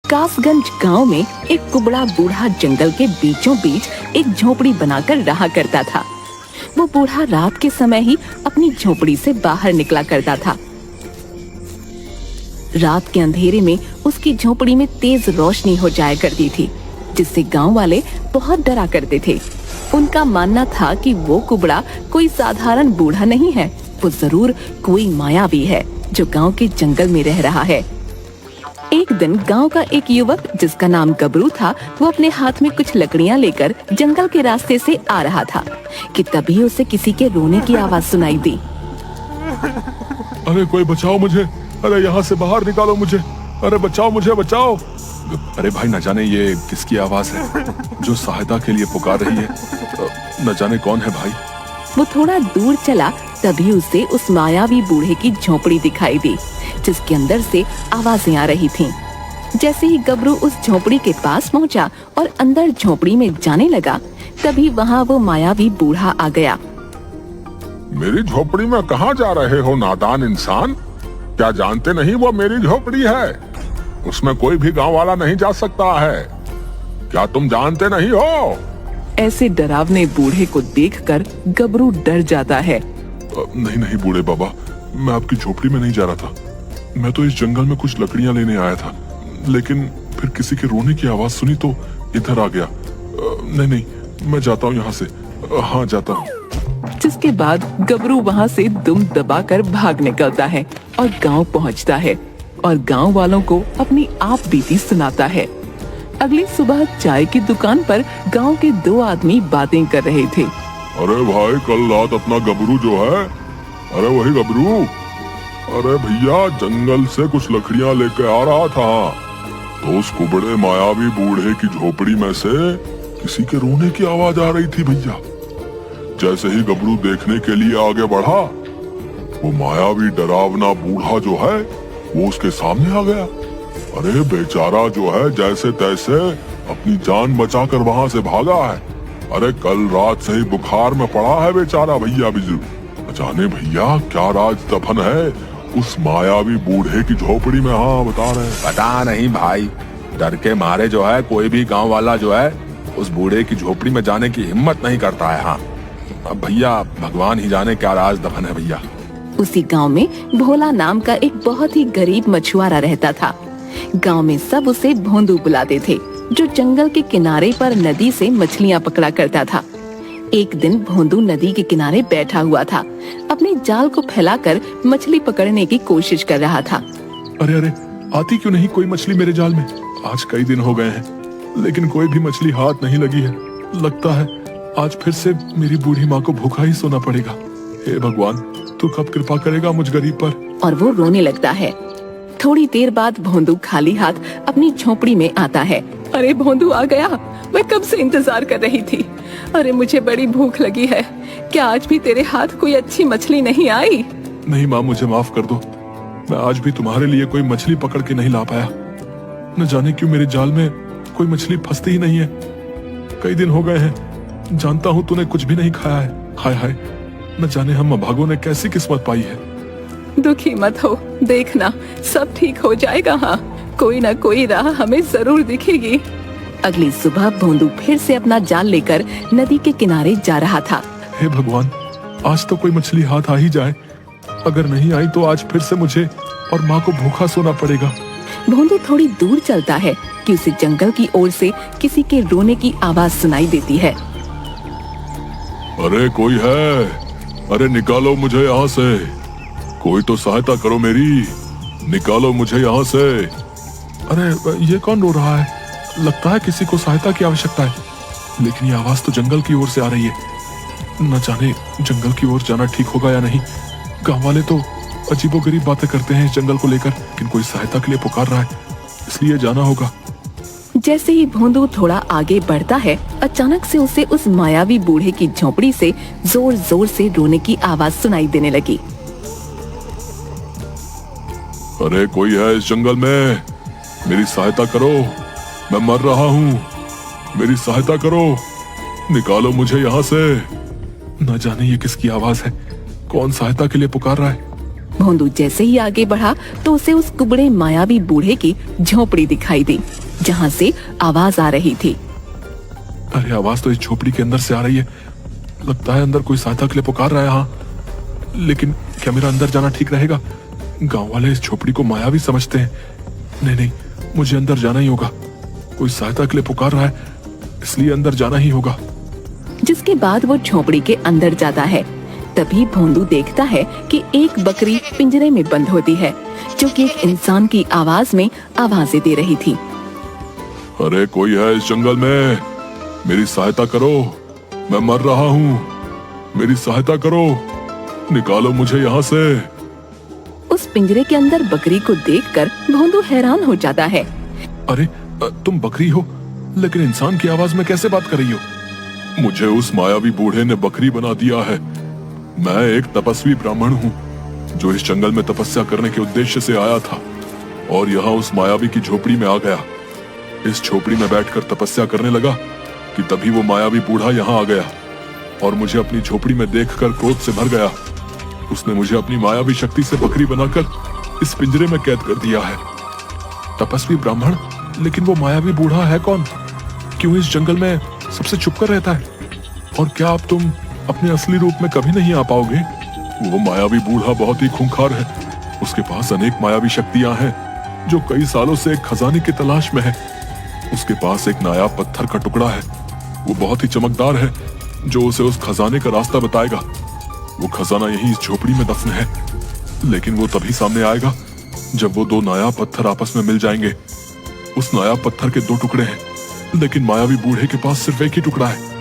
कासगंज गांव में एक कुबड़ा बूढ़ा जंगल के बीचों बीच एक झोपड़ी बनाकर रहा करता था। वो बूढ़ा रात के समय ही अपनी झोपड़ी से बाहर निकला करता था। रात के अंधेरे में उसकी झोपड़ी में तेज रोशनी हो जाया करती थी, जिससे गांव वाले बहुत डरा करते थे। उनका मानना था कि वो कुबड़ा कोई साधारण बूढ़ा नहीं है, वो जरूर कोई मायावी है जो गांव के जंगल में रह रहा है। एक दिन गांव का एक युवक जिसका नाम गबरू था, वो अपने हाथ में कुछ लकड़ियां लेकर जंगल के रास्ते से आ रहा था कि तभी उसे किसी के रोने की आवाज सुनाई दी। अरे कोई बचाओ मुझे, अरे यहाँ से बाहर निकालो मुझे, अरे बचाओ मुझे, बचाओ। अरे भाई, न जाने ये किसकी आवाज है जो सहायता के लिए पुकार रही है, न जाने कौन है भाई। वो थोड़ा दूर चला, तभी उसे उस मायावी बूढ़े की झोपड़ी दिखाई दी जिसके अंदर से आवाजें आ रही थीं। जैसे ही गबरू उस झोपड़ी के पास पहुंचा और अंदर झोपड़ी में जाने लगा, तभी वहाँ वो मायावी बूढ़ा आ गया। मेरी झोपड़ी में कहाँ जा रहे हो नादान इंसान? क्या जानते नहीं वो मेरी झोपड़ी है, उसमें कोई भी गांव वाला नहीं जा सकता है। क्या तुम जानते नहीं हो? ऐसे डरावने बूढ़े को देखकर गबरू डर जाता है। नहीं नहीं बूढ़े बाबा, मैं आपकी झोपड़ी में नहीं जा रहा था। मैं तो इस जंगल में कुछ लकड़ियां लेने आया था, लेकिन फिर किसी के रोने की आवाज सुनी तो इधर आ गया। नहीं नहीं, मैं जाता हूँ यहाँ से। हाँ, जाता हूँ। जिसके बाद गबरू वहाँ से दुम दबाकर भाग निकलता है और गांव पहुँचता है और गांव वालों को अपनी आप बीती सुनाता है। अगली सुबह चाय की दुकान पर गांव के दो आदमी बातें कर रहे थे। अरे भाई, कल रात अपना गबरू जो है, अरे वही गबरू, अरे भैया जंगल से कुछ लकड़ियां लेके आ रहा था, तो उस कुबड़े मायावी बूढ़े की झोपड़ी में से किसी के रोने की आवाज आ रही थी भैया। जैसे ही गबरू देखने के लिए आगे बढ़ा, वो मायावी डरावना बूढ़ा जो है वो उसके सामने आ गया। अरे बेचारा जो है जैसे तैसे अपनी जान बचाकर वहां से भागा है। अरे कल रात से ही बुखार में पड़ा है बेचारा भैया बिजू। जाने भैया क्या राज दफन है उस मायावी बूढ़े की झोपड़ी में। हाँ, बता रहे हैं। पता नहीं भाई, डर के मारे जो है कोई भी गांव वाला जो है उस बूढ़े की झोपड़ी में जाने की हिम्मत नहीं करता है। हाँ, अब भैया भगवान ही जाने क्या राज दफन है भैया। उसी गांव में भोला नाम का एक बहुत ही गरीब मछुआरा रहता था। गांव में सब उसे भोंदू बुलाते थे, जो जंगल के किनारे पर नदी से मछलियां पकड़ा करता था। एक दिन भोंदू नदी के किनारे बैठा हुआ था, अपने जाल को फैलाकर मछली पकड़ने की कोशिश कर रहा था। अरे अरे, आती क्यों नहीं कोई मछली मेरे जाल में? आज कई दिन हो गए हैं, लेकिन कोई भी मछली हाथ नहीं लगी है। लगता है आज फिर से मेरी बूढ़ी माँ को भूखा ही सोना पड़ेगा। हे भगवान, तू कब कृपा करेगा मुझ गरीब पर? और वो रोने लगता है। थोड़ी देर बाद भोंदू खाली हाथ अपनी झोपड़ी में आता है। अरे भोंदू आ गया, मैं कब से इंतजार कर रही थी। अरे मुझे बड़ी भूख लगी है, क्या आज भी तेरे हाथ कोई अच्छी मछली नहीं आई? नहीं माँ, मुझे माफ कर दो, मैं आज भी तुम्हारे लिए कोई मछली पकड़ के नहीं ला पाया। न जाने क्यों मेरे जाल में कोई मछली फंसती ही नहीं है। कई दिन हो गए हैं, जानता हूँ तूने कुछ भी नहीं खाया है। हाय हाय, न जाने हम अभागों ने कैसी किस्मत पाई है। दुखी मत हो, देखना सब ठीक हो जाएगा। हाँ, कोई ना कोई राह हमें जरूर दिखेगी। अगली सुबह भोंदू फिर से अपना जाल लेकर नदी के किनारे जा रहा था। हे भगवान, आज तो कोई मछली हाथ आ ही जाए। अगर नहीं आई तो आज फिर से मुझे और माँ को भूखा सोना पड़ेगा। भोंदू थोड़ी दूर चलता है कि उसे जंगल की ओर से किसी के रोने की आवाज सुनाई देती है। अरे कोई है? अरे निकालो मुझे यहाँ से, कोई तो सहायता करो मेरी, निकालो मुझे यहाँ से। अरे ये कौन रो रहा है? लगता है किसी को सहायता की आवश्यकता है, लेकिन ये आवाज तो जंगल की ओर से आ रही है। न जाने जंगल की ओर जाना ठीक होगा या नहीं। गांव वाले तो अजीबोगरीब बातें करते हैं इस जंगल को लेकर, लेकिन कोई सहायता के लिए पुकार रहा है, इसलिए जाना होगा। जैसे ही भोंदू थोड़ा आगे बढ़ता है, अचानक से उसे उस मायावी बूढ़े की झोपड़ी से जोर जोर से रोने की आवाज सुनाई देने लगी। अरे कोई है इस जंगल में? मेरी सहायता करो, मैं मर रहा हूँ, मेरी सहायता करो, निकालो मुझे यहाँ से। न जाने ये किसकी आवाज है, कौन सहायता के लिए पुकार रहा है। भोंदू जैसे ही आगे बढ़ा तो उसे उस कुबड़े मायावी बूढ़े की झोपड़ी दिखाई दी, जहाँ से आवाज आ रही थी। अरे आवाज तो इस झोपड़ी के अंदर से आ रही है। लगता है अंदर कोई सहायता के लिए पुकार रहा है। हाँ, लेकिन क्या मेरा अंदर जाना ठीक रहेगा? गांव वाले इस झोपड़ी को मायावी समझते हैं। नहीं, मुझे अंदर जाना ही होगा। कोई सहायता के लिए पुकार रहा है, इसलिए अंदर जाना ही होगा। जिसके बाद वो झोपड़ी के अंदर जाता है। तभी भोंदू देखता है कि एक बकरी पिंजरे में बंद होती है, जो कि एक इंसान की आवाज में आवाजें दे रही थी। अरे कोई है इस जंगल में? मेरी सहायता करो, मैं मर रहा हूँ। मेरी सहायता करो, निकालो मुझे यहाँ से। उस पिंजरे के अंदर बकरी को देखकर भोंदू हैरान हो जाता है। अरे तुम बकरी हो, लेकिन इंसान की आवाज में कैसे बात कर रही हो? मुझे उस मायावी बूढ़े ने बकरी बना दिया है। मैं एक तपस्वी ब्राह्मण हूँ, जो इस जंगल में तपस्या करने के उद्देश्य से आया था और यहाँ उस मायावी की झोपड़ी में आ गया। इस झोपड़ी में बैठकर तपस्या करने लगा कि तभी वो मायावी बूढ़ा यहाँ आ गया और मुझे अपनी झोपड़ी में देखकर क्रोध से भर गया। उसने मुझे अपनी मायावी शक्ति से बकरी बनाकर इस पिंजरे में कैद कर दिया है। तपस्वी ब्राह्मण, लेकिन वो मायावी बूढ़ा है कौन? क्यों इस जंगल में सबसे छुपकर रहता है? और क्या अब तुम अपने असली रूप में कभी नहीं आ पाओगे? वो मायावी बूढ़ा बहुत ही खूंखार है। उसके पास अनेक मायावी शक्तियां हैं, जो कई सालों से एक खजाने की तलाश में है। उसके पास एक नायाब पत्थर का टुकड़ा है, वो बहुत ही चमकदार है, जो उसे उस खजाने का रास्ता बताएगा। वो खजाना यहीं इस झोपड़ी में दफन है, लेकिन वो तभी सामने आएगा जब वो दो नायाब पत्थर आपस में मिल जाएंगे। उस नायाब पत्थर के दो टुकड़े हैं, लेकिन मायावी बूढ़े के पास सिर्फ एक ही टुकड़ा है,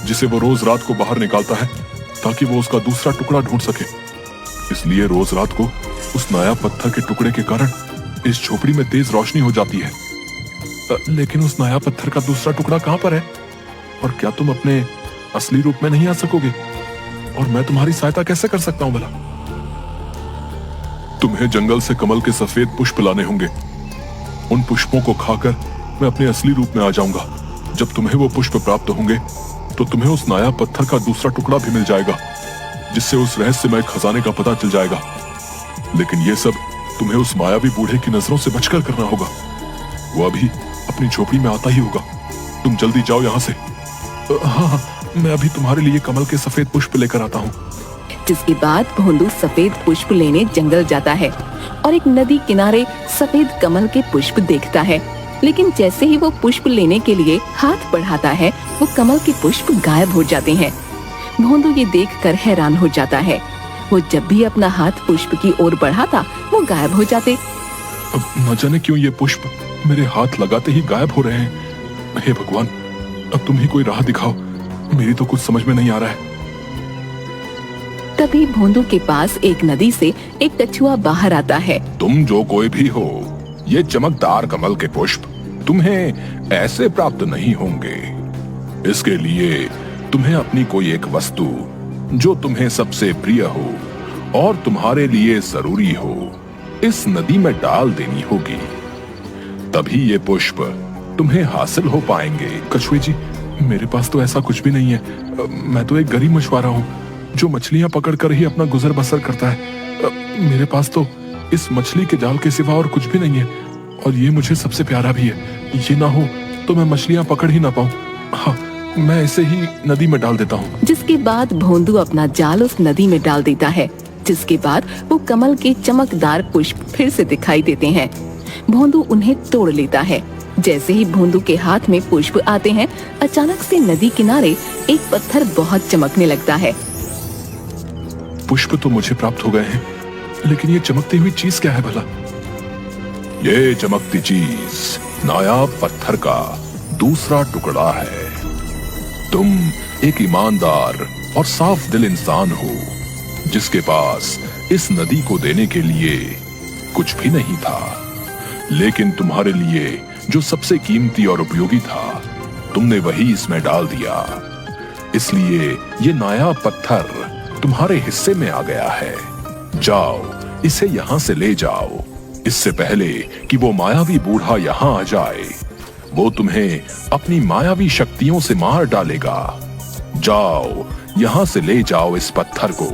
जिसे वो रोज रात को बाहर निकालता है ताकि वो उसका दूसरा टुकड़ा ढूंढ सके। इसलिए रोज रात को उस नायाब पत्थर के टुकड़े के कारण इस झोपड़ी में तेज रोशनी हो जाती है। लेकिन उस नायाब पत्थर का दूसरा टुकड़ा कहाँ पर है? और क्या तुम अपने असली रूप में नहीं आ सकोगे? और मैं तुम्हारी सहायता कैसे कर सकता हूँ भला? तुम्हें जंगल से कमल के सफेद पुष्प लाने होंगे। उन पुष्पों को खाकर मैं अपने असली रूप में आ जाऊंगा। जब तुम्हें वो पुष्प प्राप्त होंगे तो तुम्हें उस नायाब पत्थर का दूसरा टुकड़ा भी मिल जाएगा, जिससे उस रहस्यमय खजाने का पता चल जाएगा। लेकिन ये सब तुम्हें उस मायावी बूढ़े की नजरों से बचकर करना होगा। वो अभी अपनी झोपड़ी में आता ही होगा। तुम जल्दी जाओ यहाँ से। हाँ, मैं अभी तुम्हारे लिए कमल के सफेद पुष्प लेकर आता हूँ। जिसके बाद भोंदू सफेद पुष्प लेने जंगल जाता है और एक नदी किनारे सफेद कमल के पुष्प देखता है। लेकिन जैसे ही वो पुष्प लेने के लिए हाथ बढ़ाता है, वो कमल के पुष्प गायब हो जाते हैं। भोंदू ये देखकर हैरान हो जाता है। वो जब भी अपना हाथ पुष्प की ओर बढ़ाता, वो गायब हो जाते। अब न जाने क्यों ये पुष्प मेरे हाथ लगाते ही गायब हो रहे हैं। हे भगवान, अब तुम ही कोई राह दिखाओ, मेरी तो कुछ समझ में नहीं आ रहा है। तभी भोंदू के पास एक नदी से एक कछुआ बाहर आता है। तुम जो कोई भी हो, ये चमकदार कमल के पुष्प तुम्हें ऐसे प्राप्त नहीं होंगे। इसके लिए तुम्हें अपनी कोई एक वस्तु जो तुम्हें सबसे प्रिय हो और तुम्हारे लिए जरूरी हो, इस नदी में डाल देनी होगी। तभी ये पुष्प तुम्हें हासिल हो पाएंगे। कछुए जी, मेरे पास तो ऐसा कुछ भी नहीं है। मैं तो एक गरीब मछुआरा हूँ, जो मछलियाँ पकड़कर ही अपना गुजर बसर करता है। मेरे पास तो इस मछली के जाल के सिवा और कुछ भी नहीं है, और ये मुझे सबसे प्यारा भी है। ये ना हो तो मैं मछलियाँ पकड़ ही ना पाऊँ। हाँ, मैं इसे ही नदी में डाल देता हूँ। जिसके बाद भोंदू अपना जाल उस नदी में डाल देता है। जिसके बाद वो कमल के चमकदार पुष्प फिर से दिखाई देते हैं। भोंदू उन्हें तोड़ लेता है। जैसे ही भोंदू के हाथ में पुष्प आते हैं, अचानक से नदी किनारे एक पत्थर बहुत चमकने लगता है। पुष्प तो मुझे प्राप्त हो गए हैं, लेकिन ये चमकती हुई चीज क्या है भला? ये चमकती चीज नायाब पत्थर का दूसरा टुकड़ा है। तुम एक ईमानदार और साफ दिल इंसान हो, जिसके पास इस नदी को देने के लिए कुछ भी नहीं था। लेकिन तुम्हारे लिए जो सबसे कीमती और उपयोगी था, तुमने वही इसमें डाल दिया। इसलिए ये नायाब पत्थर तुम्हारे हिस्से में आ गया है। जाओ, इसे यहाँ से ले जाओ, इससे पहले कि वो मायावी बूढ़ा यहाँ आ जाए। वो तुम्हें अपनी मायावी शक्तियों से मार डालेगा। जाओ, यहाँ से ले जाओ इस पत्थर को।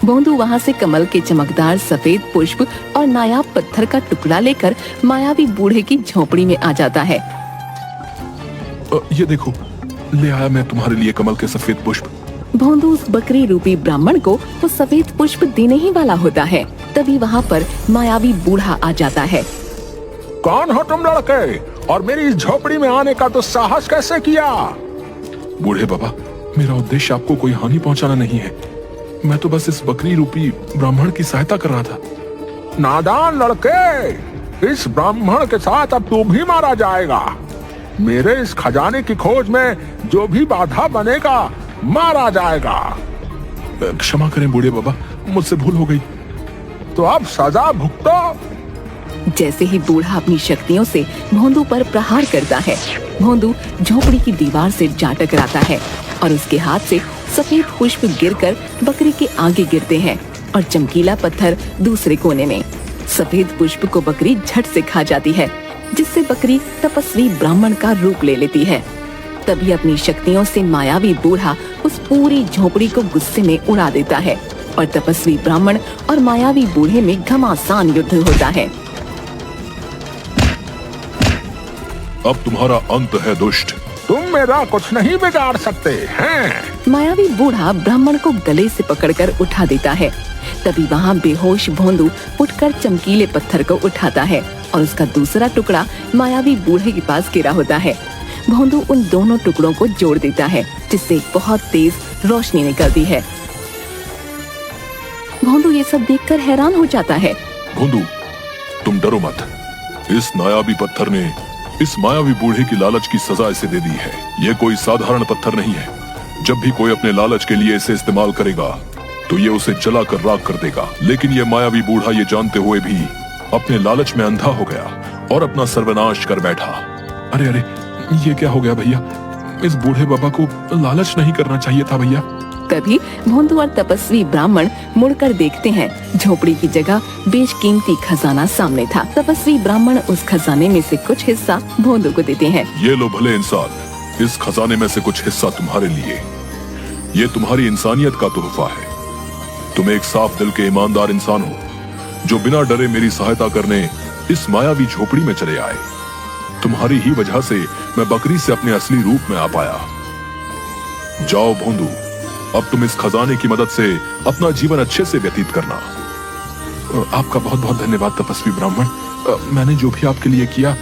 भोंदू वहाँ से कमल के चमकदार सफेद पुष्प और नायाब पत्थर का टुकड़ा लेकर मायावी बूढ़े की झोपड़ी में आ जाता है। ये देखो, ले आया मैं तुम्हारे लिए कमल के सफेद पुष्प। भोंदू उस बकरी रूपी ब्राह्मण को वो सफेद पुष्प देने ही वाला होता है, तभी वहाँ पर मायावी बूढ़ा आ जाता है। कौन हो तुम लड़के, और मेरी इस झोपड़ी में आने का तो साहस कैसे किया? बूढ़े बाबा, मेरा उद्देश्य आपको कोई हानि पहुंचाना नहीं है। मैं तो बस इस बकरी रूपी ब्राह्मण की सहायता कर रहा था। नादान लड़के, इस ब्राह्मण के साथ अब तू भी मारा जाएगा। मेरे इस खजाने की खोज में जो भी बाधा बनेगा मारा जाएगा। क्षमा करें बूढ़े बाबा, मुझसे भूल हो गई। तो अब सजा भुगतो। जैसे ही बूढ़ा अपनी शक्तियों से भोंदू पर प्रहार करता है, भोंदू झोपड़ी की दीवार से जा टकराता है और उसके हाथ से सफेद पुष्प गिरकर बकरी के आगे गिरते हैं और चमकीला पत्थर दूसरे कोने में। सफेद पुष्प को बकरी झट से खा जाती है, जिससे बकरी तपस्वी ब्राह्मण का रूप ले लेती है। तभी अपनी शक्तियों से मायावी बूढ़ा उस पूरी झोपड़ी को गुस्से में उड़ा देता है और तपस्वी ब्राह्मण और मायावी बूढ़े में घमासान युद्ध होता है। अब तुम्हारा अंत है दुष्ट, तुम मेरा कुछ नहीं बिगाड़ सकते हैं। मायावी बूढ़ा ब्राह्मण को गले से पकड़कर उठा देता है। तभी वहाँ बेहोश भोंदू उठकर चमकीले पत्थर को उठाता है और उसका दूसरा टुकड़ा मायावी बूढ़े के पास गिरा होता है। भोंदू उन दोनों टुकड़ों को जोड़ देता है, जिससे एक बहुत तेज रोशनी निकलती है। भोंदू ये सब देखकर हैरान हो जाता है। भोंदू, तुम डरो मत। इस नायाबी पत्थर ने इस मायावी बूढ़े की लालच की सजा इसे दे दी है। ये कोई साधारण पत्थर नहीं है। जब भी कोई अपने लालच के लिए इसे इस्तेमाल करेगा तो ये उसे जलाकर राख कर देगा। लेकिन ये मायावी बूढ़ा ये जानते हुए भी अपने लालच में अंधा हो गया और अपना सर्वनाश कर बैठा। अरे अरे, ये क्या हो गया भैया? इस बूढ़े बाबा को लालच नहीं करना चाहिए था भैया। तभी भोंदू और तपस्वी ब्राह्मण मुड़कर देखते हैं। झोपड़ी की जगह बेशकीमती खजाना सामने था। तपस्वी ब्राह्मण उस खजाने में से कुछ हिस्सा भोंदू को देते हैं। ये लो भले इंसान, इस खजाने में से कुछ हिस्सा तुम्हारे लिए। ये तुम्हारी इंसानियत का तोहफा है। तुम एक साफ दिल के ईमानदार इंसान हो, जो बिना डरे मेरी सहायता करने इस मायावी झोपड़ी में चले आए। तुम्हारी ही वजह से मैं बकरी से अपने असली रूप में आ पाया। जाओ भोंदू, अब तुम इस खजाने की मदद से अपना जीवन अच्छे से व्यतीत करना। आपका बहुत बहुत धन्यवाद तपस्वी ब्राह्मण। मैंने जो भी आपके लिए किया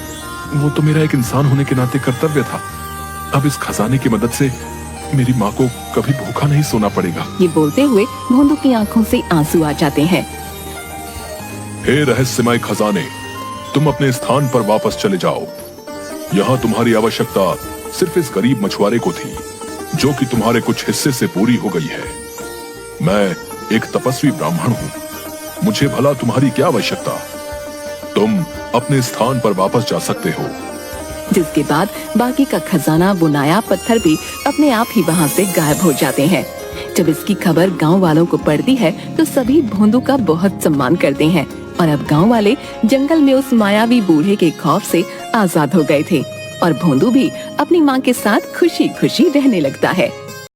वो तो मेरा एक इंसान होने के नाते कर्तव्य था। अब इस खजाने की मदद से मेरी माँ को कभी भूखा नहीं सोना पड़ेगा। ये बोलते हुए भोंदू की आंखों से आंसू आ जाते हैं। हे रहस्यमय खजाने, तुम अपने स्थान पर वापस चले जाओ। यहाँ तुम्हारी आवश्यकता सिर्फ इस गरीब मछुआरे को थी, जो कि तुम्हारे कुछ हिस्से से पूरी हो गई है। मैं एक तपस्वी ब्राह्मण हूँ, मुझे भला तुम्हारी क्या आवश्यकता? तुम अपने स्थान पर वापस जा सकते हो। जिसके बाद बाकी का खजाना वो नायाब पत्थर भी अपने आप ही वहाँ से गायब हो जाते हैं। जब इसकी खबर गांव वालों को पड़ती है तो सभी भोंदू का बहुत सम्मान करते हैं और अब गांव वाले जंगल में उस मायावी बूढ़े के खौफ से आजाद हो गए थे और भोंदू भी अपनी माँ के साथ खुशी खुशी रहने लगता है।